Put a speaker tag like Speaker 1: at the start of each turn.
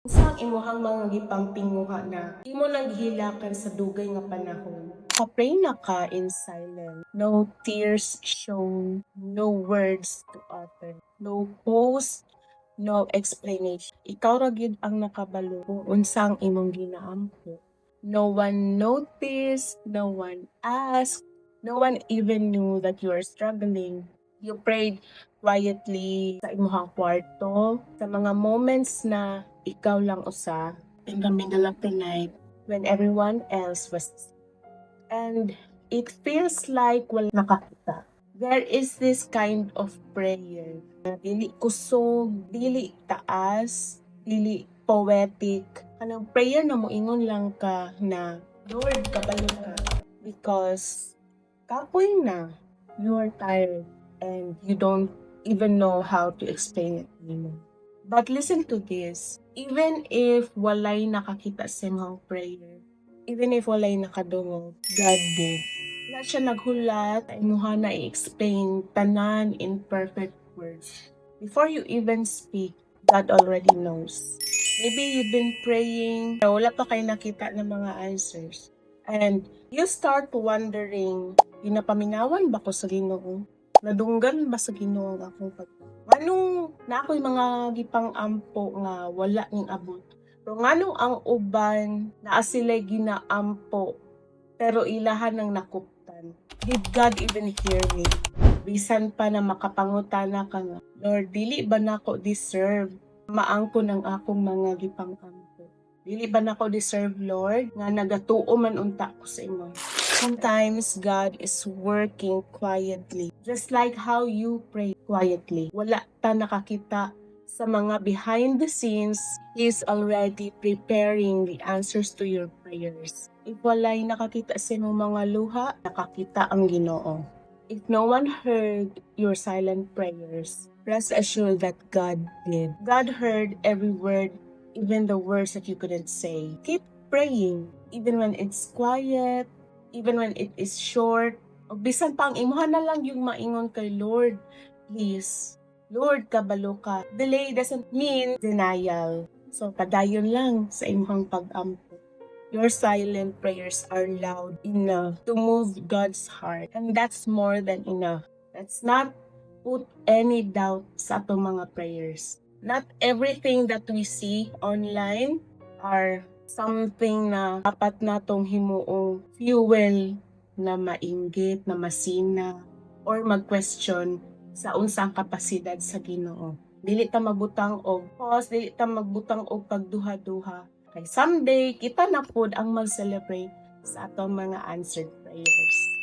Speaker 1: Unsang imuhang mga gipangtinguha na imo naghilakan sa dugay nga panahon? Pray na ka in silence. No tears shown, no words to utter, no post, no explanation. Ikaw ra gyud ang nakabalo kung unsang imong ginaampo. No one noticed, no one asked, no one even knew that you are struggling. You prayed quietly sa imong kwarto, sa mga moments na ikaw lang usa, in the middle of the night, when everyone else was asleep. And it feels like wala nakakita. There is this kind of prayer na dili kusog, dili taas, dili poetic. Anong prayer na moingon lang ka na, Lord, kabalo ka. Because kapoy na, you are tired and you don't even know how to explain it anymore. But listen to this, even if walay nakakita sa imong prayer, even if walay nakadungog, God did. Wala siya naghulat, imuha na i-explain tanan in perfect words. Before you even speak, God already knows. Maybe you've been praying, pero wala pa kayo nakita ng mga answers. And you start wondering, ginapaminawan ba ko sa Ginoo? Nadunggan ba sa Ginoo ang akong Anong na ako'y mga gipang-ampo nga wala ning abot. Pero nganong ang uban naa sila'y ginaampo pero ilahan ng nakuptan. Did God even hear me? Bisan pa na makapangutana ka nga, Lord, dili ba nako deserve maangko ng akong mga gipang-ampo? Dili ba nako deserve, Lord, nga nagatuo man unta ko sa imo? Sometimes God is working quietly, just like how you pray quietly. Wala ta nakakita sa mga behind the scenes. He's already preparing the answers to your prayers. If walay nakakita sa imong mga luha, nakakita ang Ginoo. If no one heard your silent prayers, rest assured that God did. God heard every word, even the words that you couldn't say. Keep praying, even when it's quiet, even when it is short. O bisan pa ang imuha na lang yung maingon kay Lord, please. Lord, kabalo ka. Delay doesn't mean denial. So, padayon lang sa imuhang pag-ampo. Your silent prayers are loud enough to move God's heart. And that's more than enough. Let's not put any doubt sa atong mga prayers. Not everything that we see online are something na dapat natong himuong fuel na mainggit, na masina, or mag-question sa unsang kapasidad sa Ginoo. Dili ta magbutang og pause, dili ta magbutang og pagduha-duha. Kay someday, kita na pod ang mag-celebrate sa atong mga answered prayers.